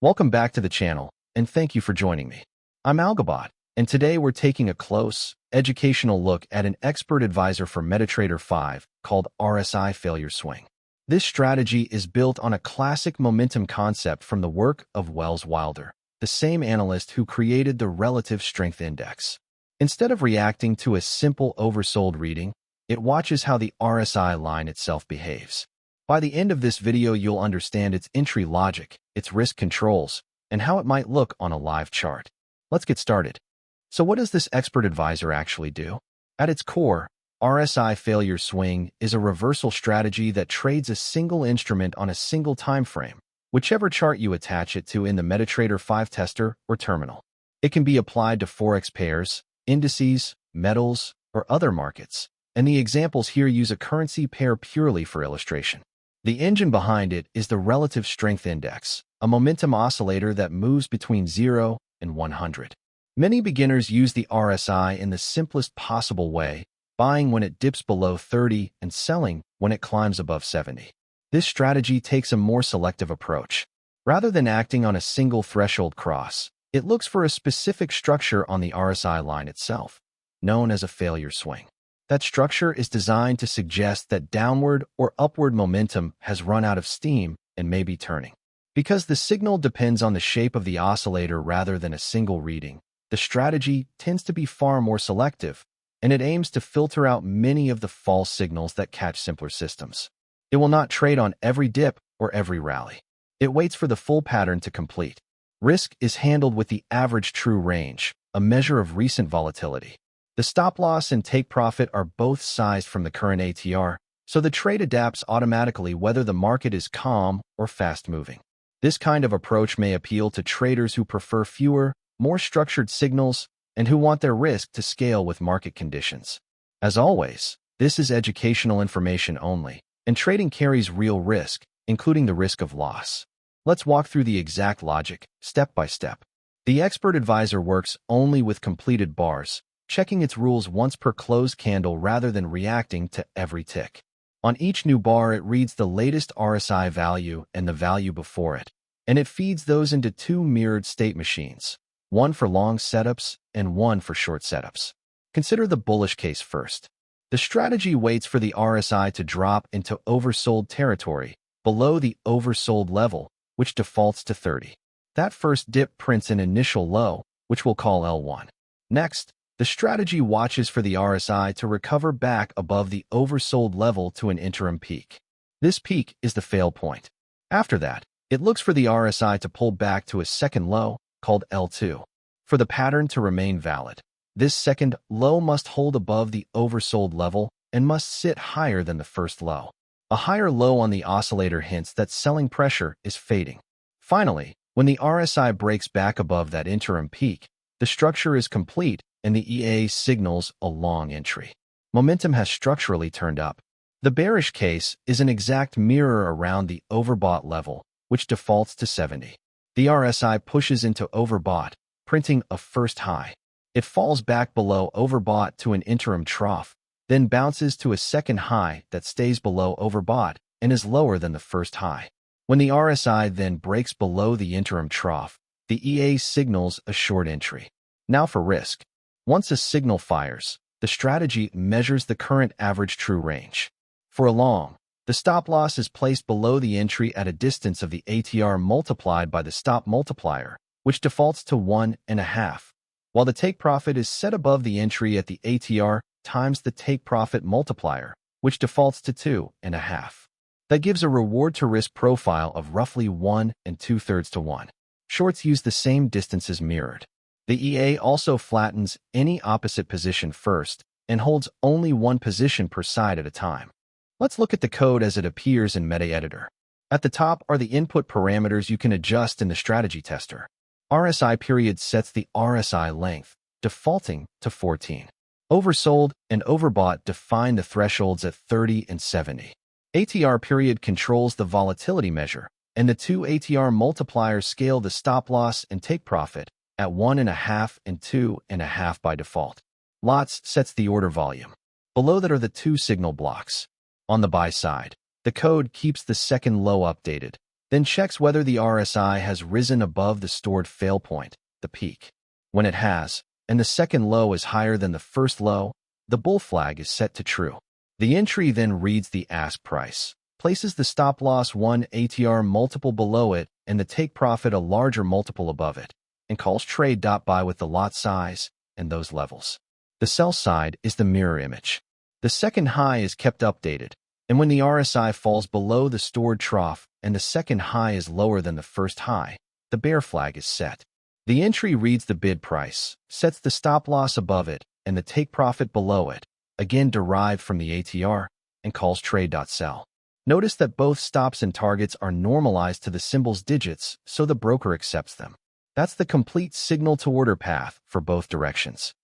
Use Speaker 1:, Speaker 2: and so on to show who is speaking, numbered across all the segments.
Speaker 1: Welcome back to the channel, and thank you for joining me. I'm Overbought, and today we're taking a close, educational look at an expert advisor for MetaTrader 5 called RSI Failure Swing. This strategy is built on a classic momentum concept from the work of Welles Wilder, the same analyst who created the Relative Strength Index. Instead of reacting to a simple oversold reading, it watches how the RSI line itself behaves. By the end of this video, you'll understand its entry logic, its risk controls, and how it might look on a live chart. Let's get started. So what does this expert advisor actually do? At its core, RSI Failure Swing is a reversal strategy that trades a single instrument on a single time frame, whichever chart you attach it to in the MetaTrader 5 tester or terminal. It can be applied to forex pairs, indices, metals, or other markets, and the examples here use a currency pair purely for illustration. The engine behind it is the Relative Strength Index, a momentum oscillator that moves between 0 and 100. Many beginners use the RSI in the simplest possible way, buying when it dips below 30 and selling when it climbs above 70. This strategy takes a more selective approach. Rather than acting on a single threshold cross, it looks for a specific structure on the RSI line itself, known as a failure swing. That structure is designed to suggest that downward or upward momentum has run out of steam and may be turning. Because the signal depends on the shape of the oscillator rather than a single reading, the strategy tends to be far more selective, and it aims to filter out many of the false signals that catch simpler systems. It will not trade on every dip or every rally. It waits for the full pattern to complete. Risk is handled with the average true range, a measure of recent volatility. The stop loss and take profit are both sized from the current ATR, so the trade adapts automatically whether the market is calm or fast-moving. This kind of approach may appeal to traders who prefer fewer, more structured signals and who want their risk to scale with market conditions. As always, this is educational information only, and trading carries real risk, including the risk of loss. Let's walk through the exact logic, step by step. The expert advisor works only with completed bars, checking its rules once per closed candle rather than reacting to every tick. On each new bar, it reads the latest RSI value and the value before it, and it feeds those into two mirrored state machines, one for long setups and one for short setups. Consider the bullish case first. The strategy waits for the RSI to drop into oversold territory, below the oversold level, which defaults to 30. That first dip prints an initial low, which we'll call L1. Next, the strategy watches for the RSI to recover back above the oversold level to an interim peak. This peak is the fail point. After that, it looks for the RSI to pull back to a second low, called L2, for the pattern to remain valid. This second low must hold above the oversold level and must sit higher than the first low. A higher low on the oscillator hints that selling pressure is fading. Finally, when the RSI breaks back above that interim peak, the structure is complete and the EA signals a long entry. Momentum has structurally turned up. The bearish case is an exact mirror around the Overbought level, which defaults to 70. The RSI pushes into Overbought, printing a first high. It falls back below Overbought to an interim trough, then bounces to a second high that stays below Overbought and is lower than the first high. When the RSI then breaks below the interim trough, the EA signals a short entry. Now for risk. Once a signal fires, the strategy measures the current average true range. For a long, the stop loss is placed below the entry at a distance of the ATR multiplied by the stop multiplier, which defaults to 1.5, while the take profit is set above the entry at the ATR times the take profit multiplier, which defaults to 2.5. That gives a reward to risk profile of roughly 1 2/3 to 1. Shorts use the same distances mirrored. The EA also flattens any opposite position first and holds only one position per side at a time. Let's look at the code as it appears in MetaEditor. At the top are the input parameters you can adjust in the strategy tester. RsiPeriod sets the RSI length, defaulting to 14. Oversold and Overbought define the thresholds at 30 and 70. ATRPeriod controls the volatility measure, and the two ATR multipliers scale the stop loss and take profit at 1.5 and 2.5 by default. Lots sets the order volume. Below that are the two signal blocks. On the buy side, the code keeps the second low updated. then checks whether the RSI has risen above the stored fail point, the peak. When it has, and the second low is higher than the first low, the bull flag is set to true. The entry then reads the ask price, places the stop loss 1 ATR multiple below it and the take profit a larger multiple above it, and calls trade.buy with the lot size and those levels. The sell side is the mirror image. The second high is kept updated, and when the RSI falls below the stored trough and the second high is lower than the first high, the bear flag is set. The entry reads the bid price, sets the stop loss above it and the take profit below it, again derived from the ATR, and calls trade.sell. Notice that both stops and targets are normalized to the symbol's digits, so the broker accepts them. That's the complete signal to order path for both directions.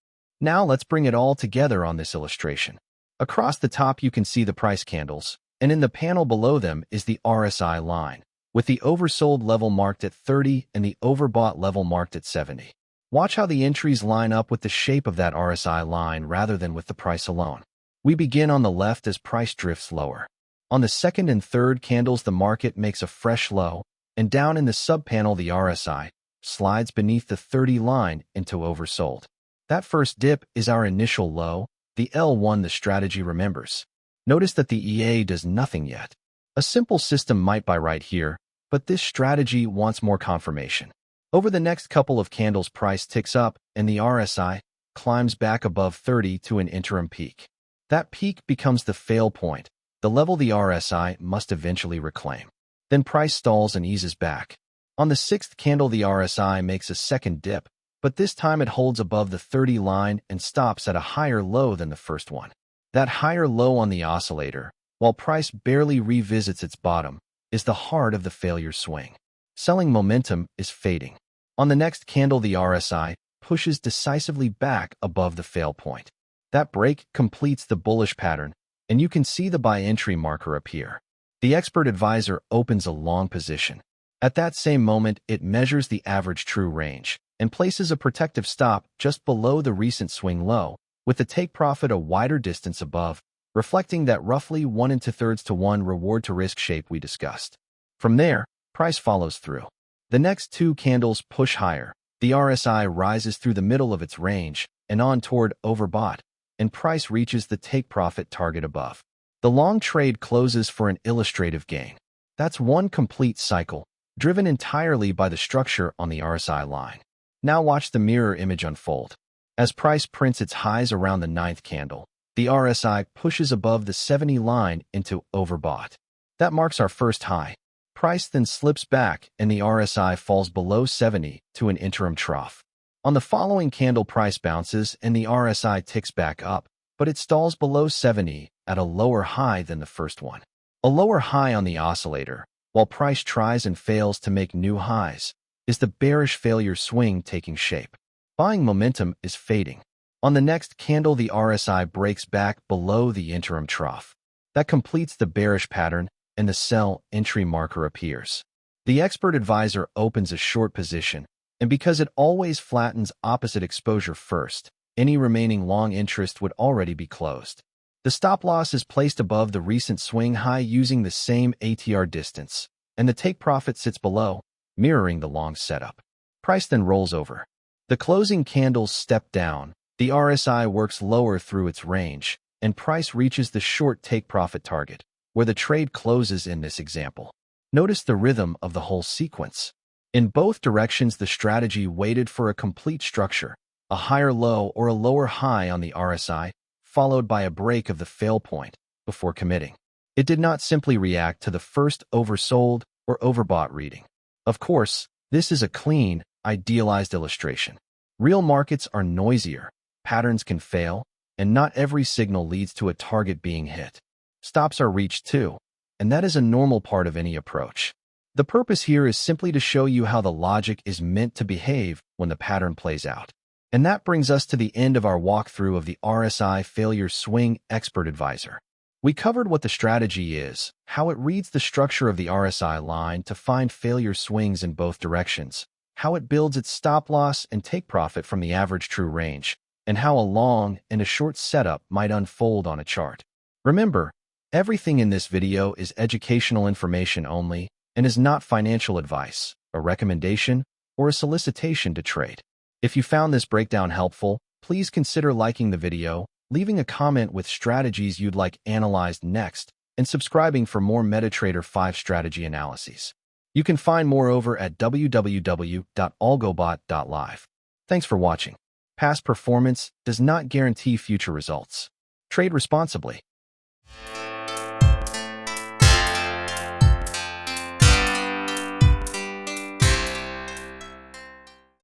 Speaker 1: Now let's bring it all together on this illustration. Across the top you can see the price candles, and in the panel below them is the RSI line, with the oversold level marked at 30 and the overbought level marked at 70. Watch how the entries line up with the shape of that RSI line rather than with the price alone. We begin on the left as price drifts lower. On the second and third candles the market makes a fresh low, and down in the subpanel the RSI slides beneath the 30 line into oversold. That first dip is our initial low, the L1 the strategy remembers. Notice that the EA does nothing yet. A simple system might buy right here, but this strategy wants more confirmation. Over the next couple of candles price ticks up and the RSI climbs back above 30 to an interim peak. That peak becomes the fail point, the level the RSI must eventually reclaim. Then price stalls and eases back. On the sixth candle the RSI makes a second dip, but this time it holds above the 30 line and stops at a higher low than the first one. That higher low on the oscillator, while price barely revisits its bottom, is the heart of the failure swing. Selling momentum is fading. On the next candle the RSI pushes decisively back above the fail point. That break completes the bullish pattern, and you can see the buy entry marker appear. The expert advisor opens a long position. At that same moment, it measures the average true range and places a protective stop just below the recent swing low, with the take profit a wider distance above, reflecting that roughly 1 2/3 to 1 reward to risk shape we discussed. From there, price follows through. The next two candles push higher. The RSI rises through the middle of its range and on toward overbought, and price reaches the take profit target above. The long trade closes for an illustrative gain. That's one complete cycle, driven entirely by the structure on the RSI line. Now watch the mirror image unfold. As price prints its highs around the ninth candle, the RSI pushes above the 70 line into overbought. That marks our first high. Price then slips back and the RSI falls below 70 to an interim trough. On the following candle price bounces and the RSI ticks back up, but it stalls below 70 at a lower high than the first one. A lower high on the oscillator, while price tries and fails to make new highs, is the bearish failure swing taking shape. Buying momentum is fading. On the next candle the RSI breaks back below the interim trough. That completes the bearish pattern and the sell entry marker appears. The expert advisor opens a short position, and because it always flattens opposite exposure first, any remaining long interest would already be closed. The stop loss is placed above the recent swing high using the same ATR distance, and the take profit sits below, mirroring the long setup. Price then rolls over. The closing candles step down, the RSI works lower through its range, and price reaches the short take profit target, where the trade closes in this example. Notice the rhythm of the whole sequence. In both directions the strategy waited for a complete structure, a higher low or a lower high on the RSI, followed by a break of the fail point, before committing. It did not simply react to the first oversold or overbought reading. Of course, this is a clean, idealized illustration. Real markets are noisier, patterns can fail, and not every signal leads to a target being hit. Stops are reached too, and that is a normal part of any approach. The purpose here is simply to show you how the logic is meant to behave when the pattern plays out. And that brings us to the end of our walkthrough of the RSI Failure Swing Expert Advisor. We covered what the strategy is, how it reads the structure of the RSI line to find failure swings in both directions, how it builds its stop loss and take profit from the average true range, and how a long and a short setup might unfold on a chart. Remember, everything in this video is educational information only, and is not financial advice, a recommendation, or a solicitation to trade. If you found this breakdown helpful, please consider liking the video, leaving a comment with strategies you'd like analyzed next, and subscribing for more MetaTrader 5 strategy analyses. You can find more over at www.Overbought.live. Thanks for watching. Past performance does not guarantee future results. Trade responsibly.